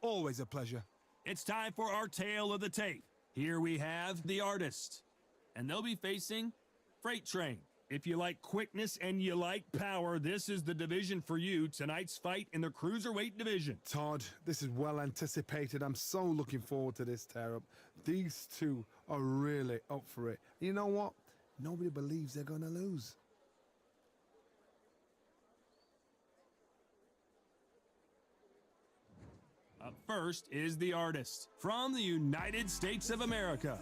Always a pleasure. It's time for our tale of the tape. Here we have the artist, and they'll be facing Freight Train. If you like quickness and you like power, this is the division for you. Tonight's fight in the cruiserweight division. Todd, this is well anticipated. I'm so looking forward to this tear-up. These two are really up for it. You know what? Nobody believes they're going to lose. Up first is the artist from the United States of America.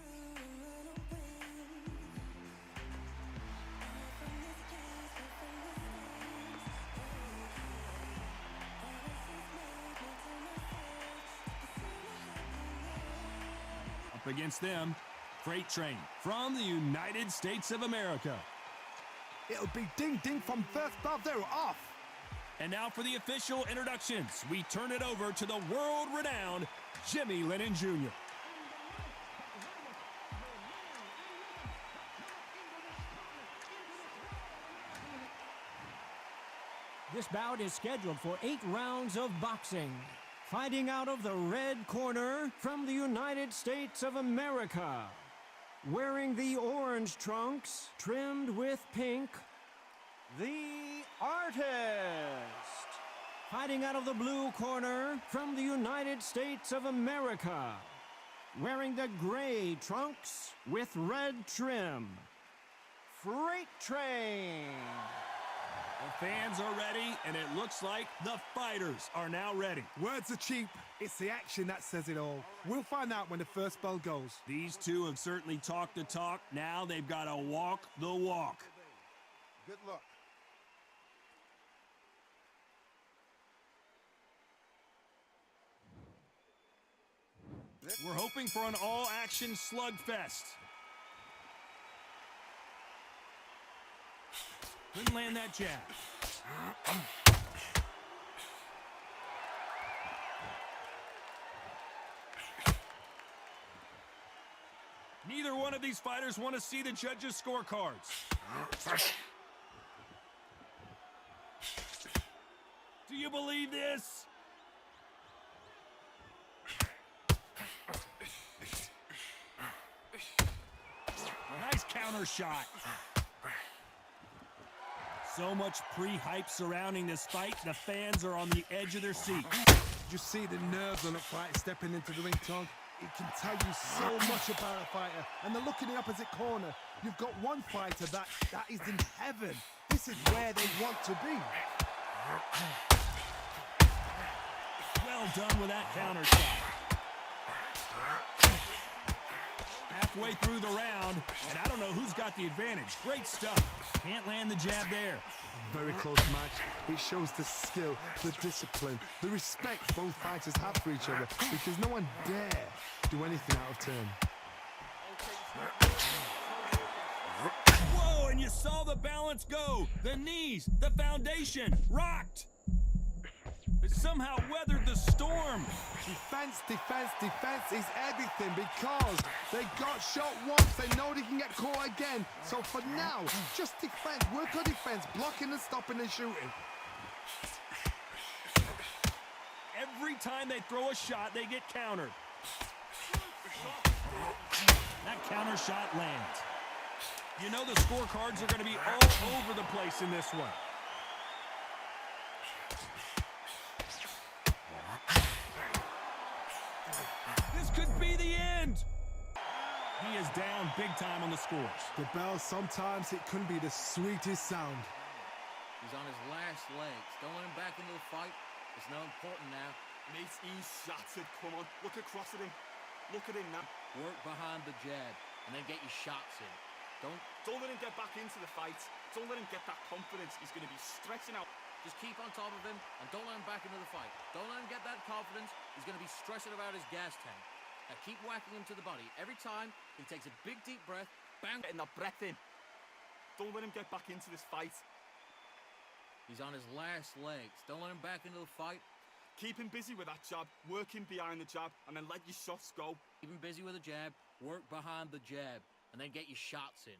Up against them, Freight Train from the United States of America. It'll be ding-ding from first bell. They're off. And now for the official introductions, we turn it over to the world-renowned Jimmy Lennon Jr. This bout is scheduled for 8 rounds of boxing. Fighting out of the red corner from the United States of America. Wearing the orange trunks trimmed with pink, the artist. Fighting out of the blue corner from the United States of America. Wearing the gray trunks with red trim, Freight Train. The fans are ready, and it looks like the fighters are now ready. Words are cheap. It's the action that says it all. We'll find out when the first bell goes. These two have certainly talked the talk. Now they've got to walk the walk. Good luck. We're hoping for an all-action slugfest. Couldn't land that jab. Neither one of these fighters want to see the judges' scorecards. Do you believe this? Nice counter shot. So much pre-hype surrounding this fight, the fans are on the edge of their seat. You see the nerves on a fight stepping into the ring, Todd. It can tell you so much about a fighter. And the look in the opposite corner. You've got one fighter that is in heaven. This is where they want to be. Well done with that counter shot. Halfway through the round, and I don't know who's got the advantage. Great stuff. Can't land the jab there. Very close match. It shows the skill, the discipline, the respect both fighters have for each other, because no one dare do anything out of turn. Whoa, and you saw the balance go. The knees, the foundation, rocked. It somehow weathered the storm. Defense, defense, defense is everything, because they got shot once. They know they can get caught again. So for now, just defense, work on defense, blocking and stopping and shooting. Every time they throw a shot, they get countered. That counter shot lands. You know the scorecards are going to be all over the place in this one. This could be the end. He is down big time on the scores. The bell, sometimes it can be the sweetest sound. He's on his last legs. Don't let him back into the fight. It's not important now. Mate, he's shattered. Come on, look across at him. Look at him now. Work behind the jab and then get your shots in. Don't let him get back into the fight. Don't let him get that confidence. He's going to be stretching out. Just keep on top of him and don't let him back into the fight. Don't let him get that confidence. He's going to be stressing about his gas tank. Now keep whacking him to the body. Every time he takes a big deep breath, bang. Getting that breath in. Don't let him get back into this fight. He's on his last legs. Don't let him back into the fight. Keep him busy with that jab, work him behind the jab, and then let your shots go. Keep him busy with the jab, work behind the jab, and then get your shots in.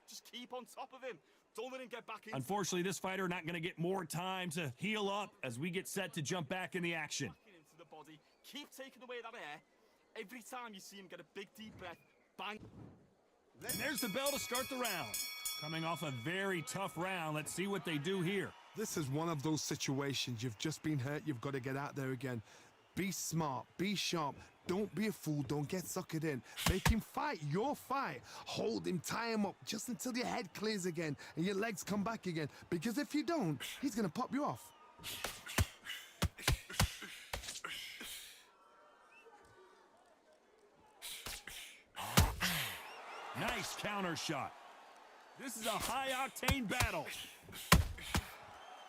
Just keep on top of him. Don't let him get back in. Unfortunately, this fighter not going to get more time to heal up as we get set to jump back in the action. Into the body. body. Keep taking away that air. Every time you see him get a big deep breath, bang. And there's the bell to start the round. Coming off a very tough round, let's see what they do here. This is one of those situations. You've just been hurt. You've got to get out there again. Be smart. Be sharp. Don't be a fool. Don't get suckered in. Make him fight your fight. Hold him. Tie him up just until your head clears again and your legs come back again. Because if you don't, he's going to pop you off. Nice counter shot. This is a high-octane battle.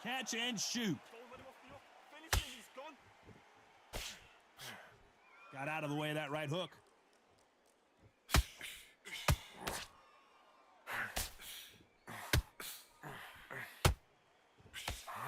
Catch and shoot. Don't let him off the hook. Finish him, he's gone. Got out of the way of that right hook.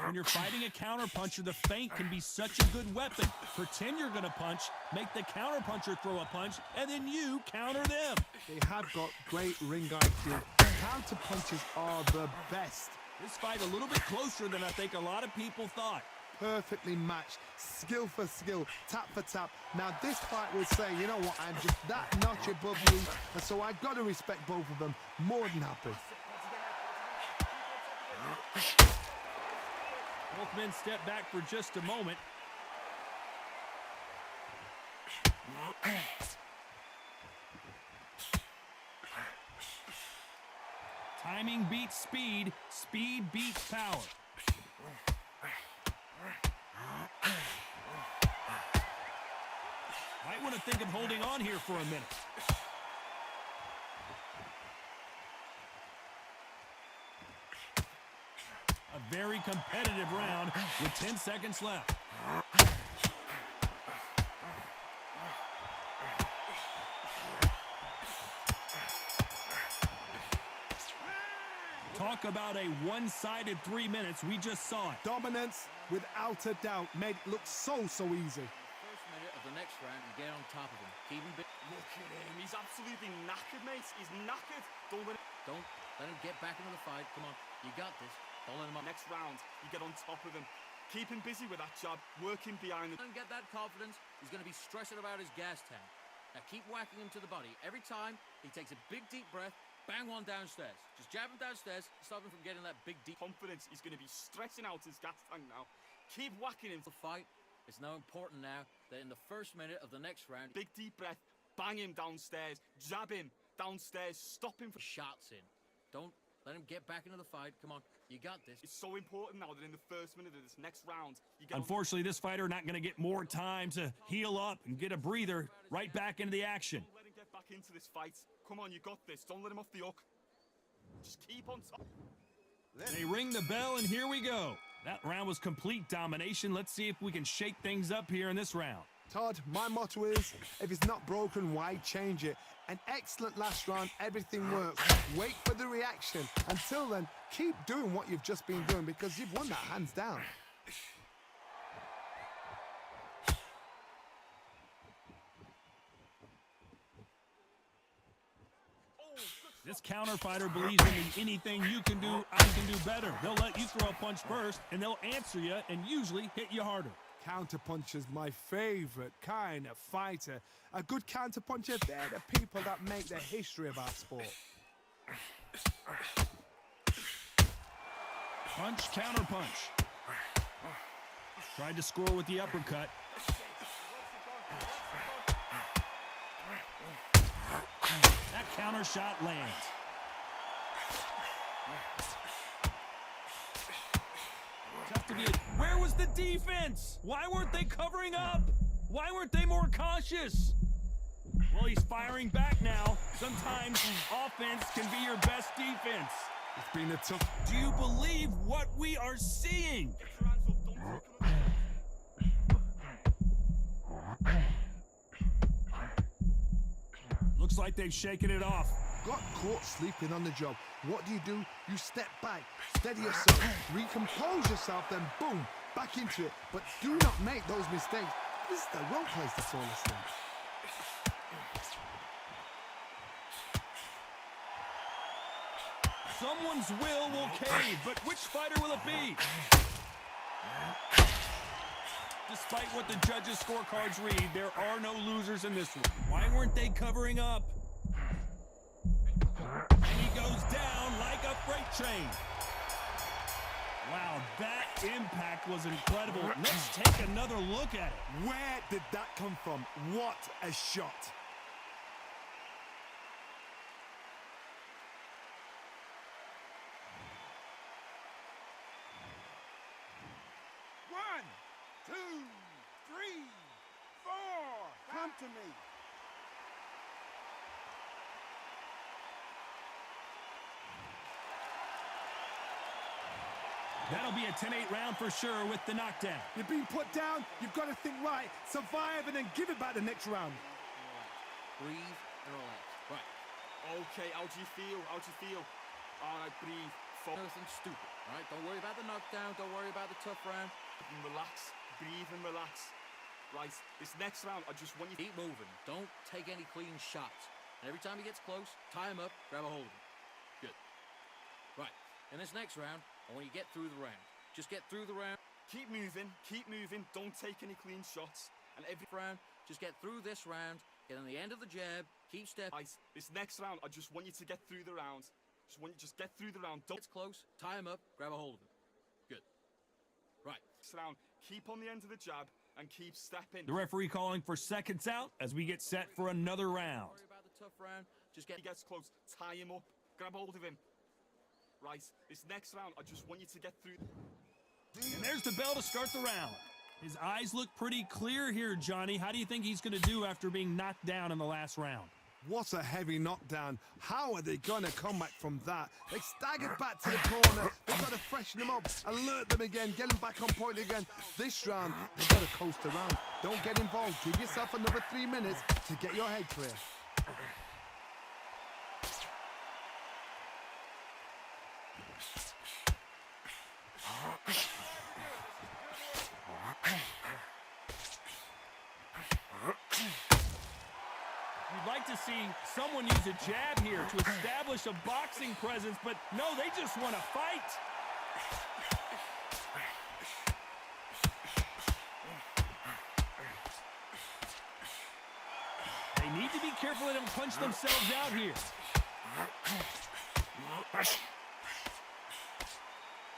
When you're fighting a counterpuncher, the feint can be such a good weapon. Pretend you're going to punch, make the counterpuncher throw a punch, and then you counter them. They have got great ring IQ. Counter punches are the best. This fight a little bit closer than I think a lot of people thought. Perfectly matched, skill for skill, tap for tap. Now this fight will say, you know what, I'm just that notch above you, and so I've got to respect both of them. More than happy. Both men step back for just a moment. Timing beats speed, speed beats power. Might want to think of holding on here for a minute. A very competitive round with 10 seconds left. Talk about a one-sided 3 minutes. We just saw it. Dominance, without a doubt, made it look so easy. First minute of the next round, you get on top of him. Keep him bit. Look at him. He's absolutely knackered, mate. He's knackered. Don't Let him get back into the fight. Come on, you got this. Don't let him up. Next round, you get on top of him. Keep him busy with that jab, working behind the... And get that confidence, he's going to be stressing about his gas tank. Now keep whacking him to the body. Every time he takes a big deep breath, bang one downstairs. Just jab him downstairs, stop him from getting that big deep confidence. He's going to be stressing out his gas tank now. Keep whacking him. The fight. It's now important now that in the first minute of the next round, big deep breath, bang him downstairs, jab him downstairs, stop him from shots in. Don't let him get back into the fight. Come on, you got this. It's so important now that in the first minute of this next round, you get... Unfortunately, this fighter not going to get more time to heal up and get a breather right back into the action. Don't let him get back into this fight. Come on, you got this. Don't let him off the hook. Just keep on top. They ring the bell, and here we go. That round was complete domination. Let's see if we can shake things up here in this round. Todd, my motto is, if it's not broken, why change it? An excellent last round, everything works. Wait for the reaction. Until then, keep doing what you've just been doing because you've won that hands down. This counter fighter believes in the anything you can do, I can do better. They'll let you throw a punch first, and they'll answer you and usually hit you harder. Counterpuncher's my favorite kind of fighter. A good counterpuncher, they're the people that make the history of our sport. Punch, counter punch. Tried to score with the uppercut. That counter shot lands. Tough to be. Where was the defense? Why weren't they covering up? Why weren't they more cautious? Well, he's firing back now. Sometimes offense can be your best defense. It's been a tough... Do you believe what we are seeing? Looks like they've shaken it off. Got caught sleeping on the job. What do? You step back, steady yourself, recompose yourself, then boom, back into it. But do not make those mistakes. This is the wrong place to throw this thing. Someone's will cave, but which fighter will it be? Despite what the judges' scorecards read, there are no losers in this one. Why weren't they covering up? And he goes down like a freight train. Wow, that impact was incredible. Let's take another look at it. Where did that come from? What a shot. One, two, three, four. Come to me. That'll be a 10-8 round for sure with the knockdown. You're being put down, you've got to think right, survive, and then give it back the next round. Relax. Breathe and relax. Right. Okay, how do you feel? How do you feel? All right, breathe. Nothing stupid. All right. Don't worry about the knockdown. Don't worry about the tough round. And relax. Breathe and relax. Right, this next round, I just want you to... Keep moving. Don't take any clean shots. And every time he gets close, tie him up, grab a hold of him. Good. Right. In this next round, I want you to get through the round. Just get through the round. Keep moving. Keep moving. Don't take any clean shots. And every Round. Just get through this round. Get on the end of the jab. Keep stepping. Right, this next round, I just want you to get through the round. Just want you to just get through the round. Don't Gets close. Tie him up. Grab a hold of him. Good. Right. this round. Keep on the end of the jab and keep stepping. The referee calling for seconds out as we get set for another round. Don't worry about the tough round. Just get... He gets close. Tie him up. Grab hold of him. Right, this next round, I just want you to get through. And there's the bell to start the round. His eyes look pretty clear here, Johnny. How do you think he's going to do after being knocked down in the last round? What a heavy knockdown. How are they going to come back from that? They staggered back to the corner. They've got to freshen them up, alert them again, get them back on point again. This round, they've got to coast around. Don't get involved. Give yourself another 3 minutes to get your head clear. You'd like to see someone use a jab here to establish a boxing presence, but no, they just want to fight. They need to be careful they don't punch themselves out here.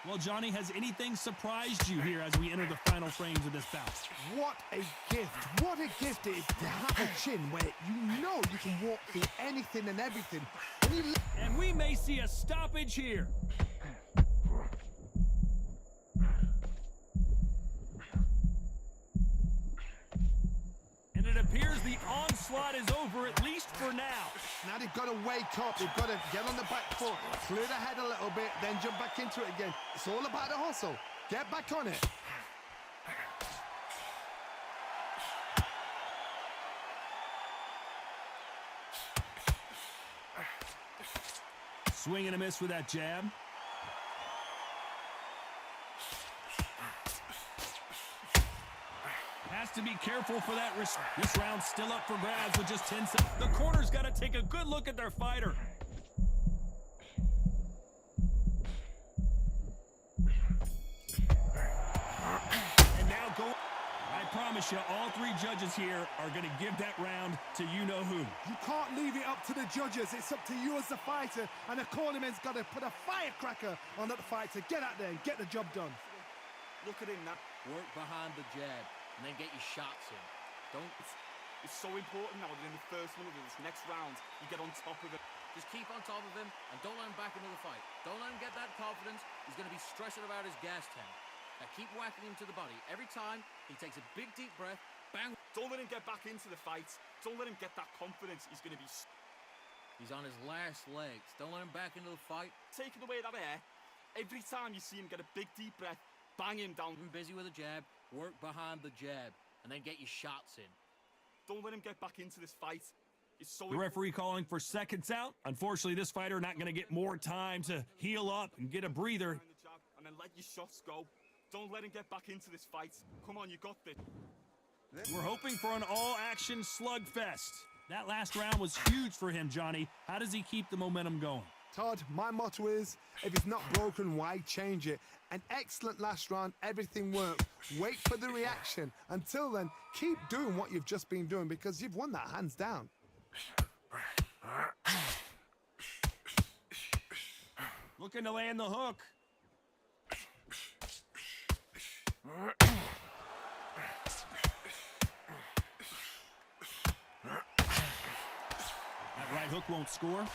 Well, Johnny, has anything surprised you here as we enter the final frames of this bout? What a gift. What a gift it is to have a chin where you know you can walk through anything and everything. And we may see a stoppage here. And it appears the onslaught is over, at least for now. Now they've got to wake up. They've got to get on the back foot, clear the head a little bit, then jump back into it again. It's all about the hustle. Get back on it. Swing and a miss with that jab. Has to be careful for that risk. This round's still up for grabs with just 10 seconds. The corner's got to take a good look at their fighter. And now go. I promise you, all three judges here are going to give that round to you-know-who. You can't leave it up to the judges. It's up to you as the fighter, and the cornerman's got to put a firecracker on that fight to get out there and get the job done. Look at him now. Work behind the jab and then get your shots in. Don't... It's so important now that in the first minute of this next round, you get on top of it. Just keep on top of him and don't let him back into the fight. Don't let him get that confidence. He's going to be stressing about his gas tank. Now keep whacking him to the body. Every time he takes a big deep breath, bang. Don't let him get back into the fight. Don't let him get that confidence. He's going to be... He's on his last legs. Don't let him back into the fight. Taking away that air, every time you see him get a big deep breath, bang him down. Keep him busy with a jab. Work behind the jab and then get your shots in. Don't let him get back into this fight. It's so... The referee calling for seconds out. Unfortunately, this fighter not going to get more time to heal up and get a breather. And then let your shots go. Don't let him get back into this fight. Come on, you got this. We're hoping for an all-action slugfest. That last round was huge for him, Johnny. How does he keep the momentum going? Todd, my motto is, if it's not broken, why change it? An excellent last round, everything worked. Wait for the reaction. Until then, keep doing what you've just been doing because you've won that hands down. Looking to land the hook. That right hook won't score.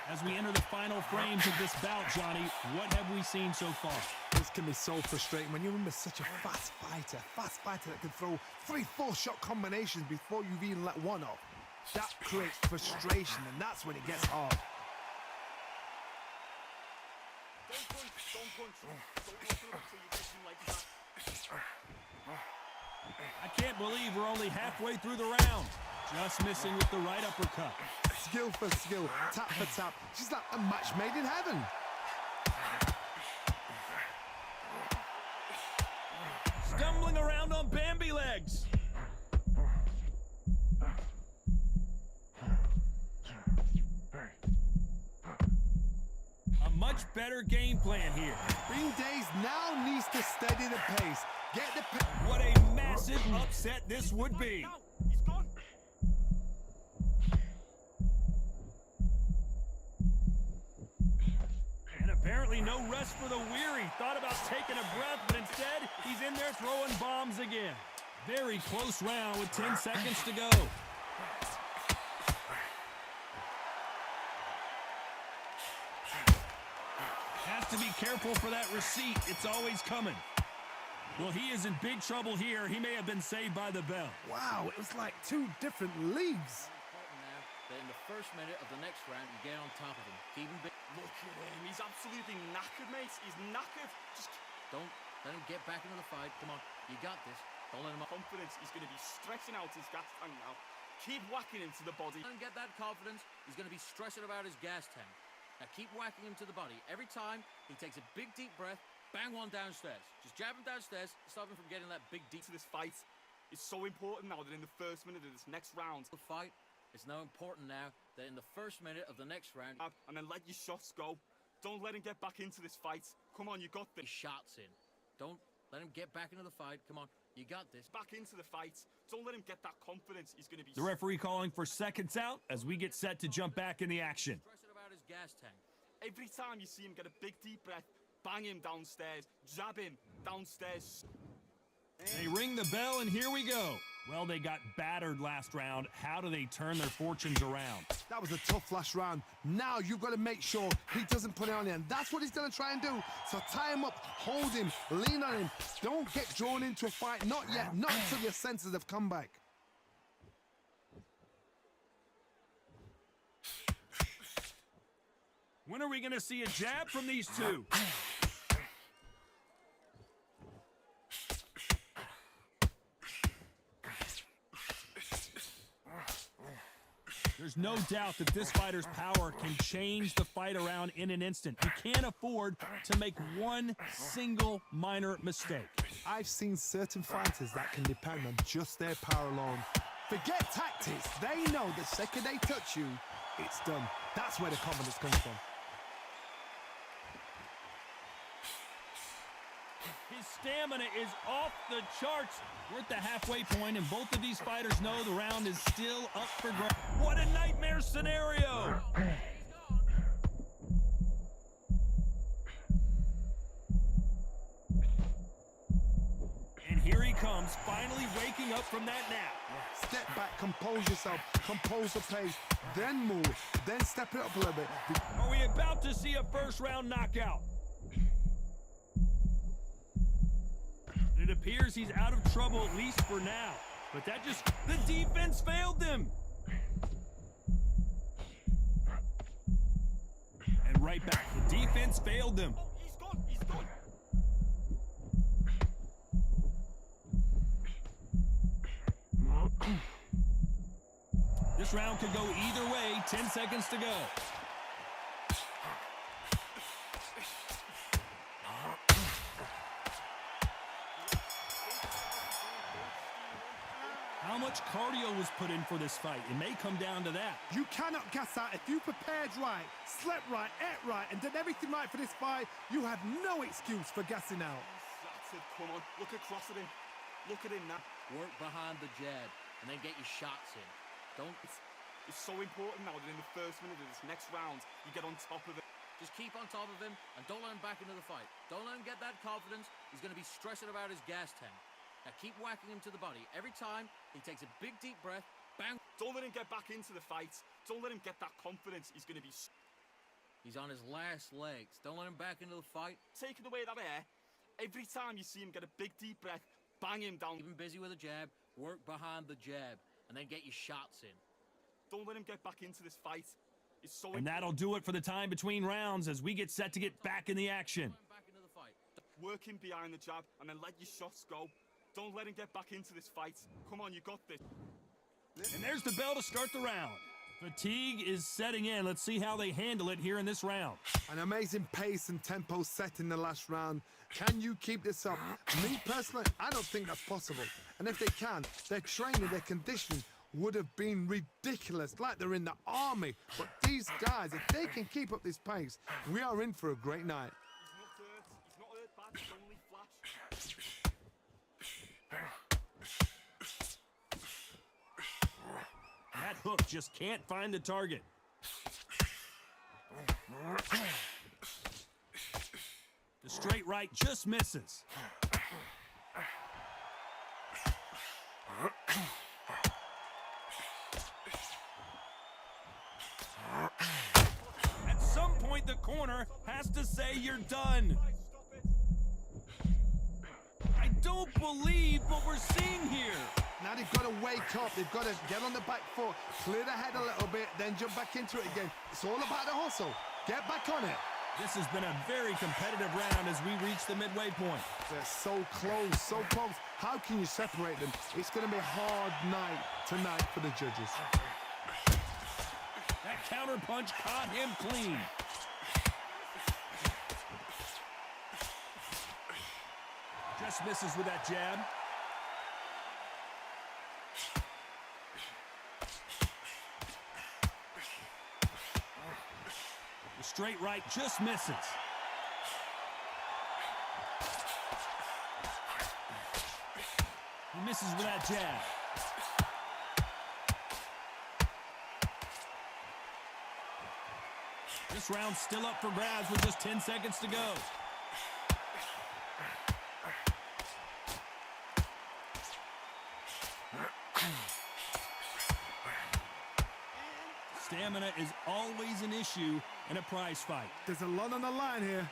As we enter the final frames of this bout, Johnny, what have we seen so far? This can be so frustrating when you remember such a fast fighter that can throw 3-4 shot combinations before you've even let one off. That creates frustration, and that's when it gets hard. Don't punch. Don't open up until you get him like that. I can't believe we're only halfway through the round. Just missing with the right uppercut. Skill for skill, tap for tap. She's like a match made in heaven. Stumbling around on Bambi legs. A much better game plan here. Bing Days now needs to steady the pace. Get the What a massive upset this would be. Now, he's gone. And apparently no rest for the weary. Thought about taking a breath, but instead he's in there throwing bombs again. Very close round with 10 seconds to go. Has to be careful for that receipt. It's always coming. Well, he is in big trouble here. He may have been saved by the bell. Wow, it was like two different leagues. Important now that in the first minute of the next round, you get on top of him. Keep him big. Look at him. He's absolutely knackered, mate. He's knackered. Just Don't let him get back into the fight. Come on, you got this. Don't let him up. confidence. He's going to be stretching out his gas tank now. Keep whacking him to the body. Let him get that confidence. He's going to be stressing about his gas tank. Now keep whacking him to the body. Every time he takes a big deep breath, bang one downstairs. Just jab him downstairs, stop him from getting that big deep To this fight is so important now that in the first minute of this next round, fight. It's now important now that in the first minute of the next round, and then let your shots go. Don't let him get back into this fight. Come on, you got he this. shots in. Don't let him get back into the fight. Come on, you got this. Back into the fight. Don't let him get that confidence. He's going to be The referee calling for seconds out as we get set to jump back in the action. Stressing about his gas tank. every time you see him get a big deep breath, bang him downstairs, jab him downstairs. They ring the bell, and here we go. Well, they got battered last round. How do they turn their fortunes around? That was a tough last round. Now you've got to make sure he doesn't put it on you, and that's what he's going to try and do. So tie him up, hold him, lean on him. Don't get drawn into a fight. Not yet. Not until your senses have come back. When are we going to see a jab from these two? There's no doubt that this fighter's power can change the fight around in an instant. He can't afford to make one single minor mistake. I've seen certain fighters that can depend on just their power alone. Forget tactics. They know the second they touch you, it's done. That's where the confidence comes from. His stamina is off the charts. We're at the halfway point, and both of these fighters know the round is still up for grabs. What a nightmare scenario! And here he comes, finally waking up from that nap. Step back, compose yourself, compose the pace, then move, then step it up a little bit. Are we about to see a first-round knockout? It appears he's out of trouble, at least for now. But that just... the defense failed them! And right back. The defense failed them. Oh, he's gone, he's gone. This round could go either way. 10 seconds to go. How much cardio was put in for this fight. It may come down to that. You cannot gas out. If you prepared right, slept right, ate right, and did everything right for this fight, you have no excuse for gassing out. That's it, come on. Look across at him. Look at him now. Work behind the jab, and then get your shots in. Don't... It's so important now that in the first minute of this next round, you get on top of it. Just keep on top of him, and don't let him back into the fight. Don't let him get that confidence. He's going to be stressing about his gas tank. Now keep whacking him to the body. Every time he takes a big deep breath, bang. Don't let him get back into the fight. Don't let him get that confidence. He's going to be... He's on his last legs. Don't let him back into the fight. Taking away that air, every time you see him get a big deep breath, bang him down. Keep him busy with a jab, work behind the jab, and then get your shots in. Don't let him get back into this fight. It's so And that'll do it for the time between rounds as we get set to get back in the action. Don't let him back into the fight. Work him behind the jab and then let your shots go. Don't let him get back into this fight. Come on, you got this. And there's the bell to start the round. Fatigue is setting in. Let's see how they handle it here in this round. An amazing pace and tempo set in the last round. Can you keep this up? Me personally, I don't think that's possible. And if they can, their training, their conditioning would have been ridiculous, like they're in the army. But these guys, if they can keep up this pace, we are in for a great night. He's not hurt bad, it's only flash. That hook just can't find the target. The straight right just misses. At some point, the corner has to say you're done. I don't believe what we're seeing here. Now they've got to wake up. They've got to get on the back foot, clear the head a little bit, then jump back into it again. It's all about the hustle. Get back on it. This has been a very competitive round as we reach the midway point. They're so close, so close. How can you separate them? It's going to be a hard night tonight for the judges. That counter punch caught him clean. Just misses with that jab. The straight right just misses. He misses with that jab. This round's still up for grabs with just 10 seconds to go. Stamina is always an issue in a prize fight. There's a lot on the line here.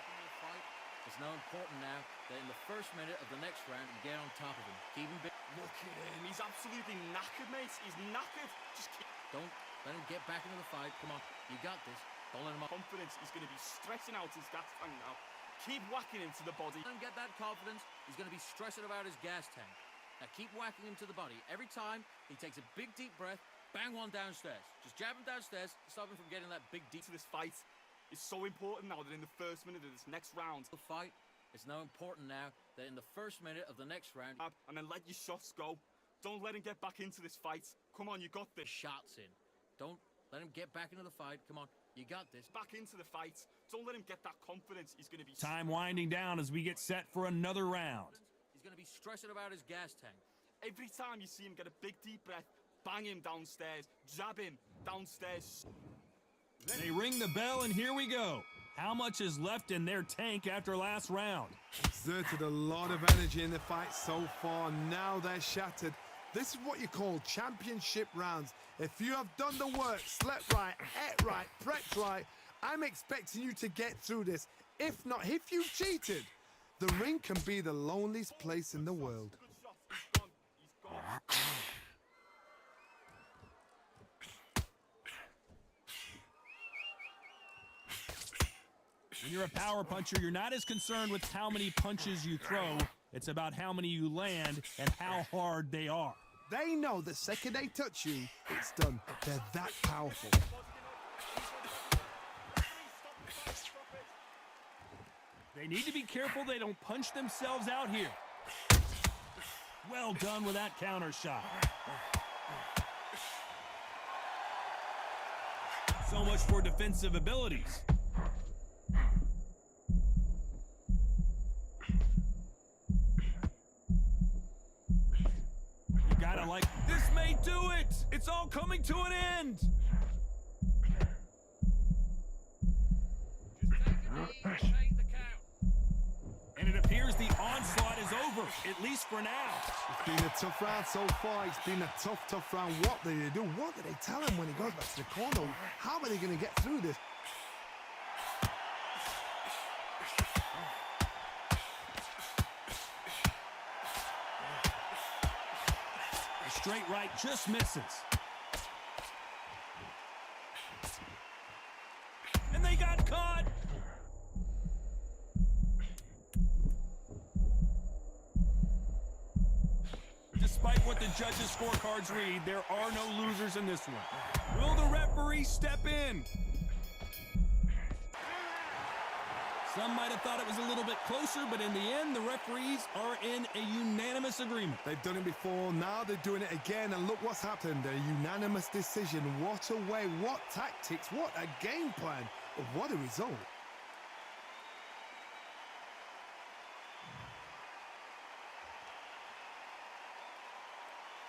It's now important now that in the first minute of the next round, you get on top of him. Keep him big. Look at him. He's absolutely knackered, mate. He's knackered. Just keep Don't let him get back into the fight. Come on, you got this. Don't let him off. confidence. He's going to be stretching out his gas tank now. Keep whacking him to the body. Let him get that confidence. He's going to be stressing about his gas tank. Now keep whacking him to the body. Every time he takes a big deep breath, bang one downstairs. Just jab him downstairs, stop him from getting that big deep. To this fight is so important now that in the first minute of this next round, The fight. It's now important now that in the first minute of the next round, and then let your shots go. Don't let him get back into this fight. Come on, you got this. shots in. Don't let him get back into the fight. Come on, you got this. Back into the fight. Don't let him get that confidence. He's going to be... Time winding down as we get set for another round. He's going to be stressing about his gas tank. Every time you see him get a big deep breath, bang him downstairs. Jab him downstairs. They ring the bell and here we go. How much is left in their tank after last round? Exerted a lot of energy in the fight so far. Now they're shattered. This is what you call championship rounds. If you have done the work, slept right, ate right, prepped right, I'm expecting you to get through this. If not, if you've cheated, the ring can be the loneliest place in the world. Good shot. He's gone. He's gone. When you're a power puncher, you're not as concerned with how many punches you throw. It's about how many you land and how hard they are. They know the second they touch you, it's done. They're that powerful. They need to be careful they don't punch themselves out here. Well done with that counter shot. So much for defensive abilities. You gotta like, this may do it! It's all coming to an end! Just take a knee and take the count. And it appears the onslaught is over, at least for now. It's been a tough round so far. It's been a tough round. What do they do? What do they tell him when he goes back to the corner? How are they going to get through this? The straight right just misses. And they got caught! Despite what the judges' scorecards read, there are no losers in this one. Will the referee step in? Some might have thought it was a little bit closer, but in the end, the referees are in a unanimous agreement. They've done it before, now they're doing it again, and look what's happened. A unanimous decision. What a way, what tactics, what a game plan. What a result.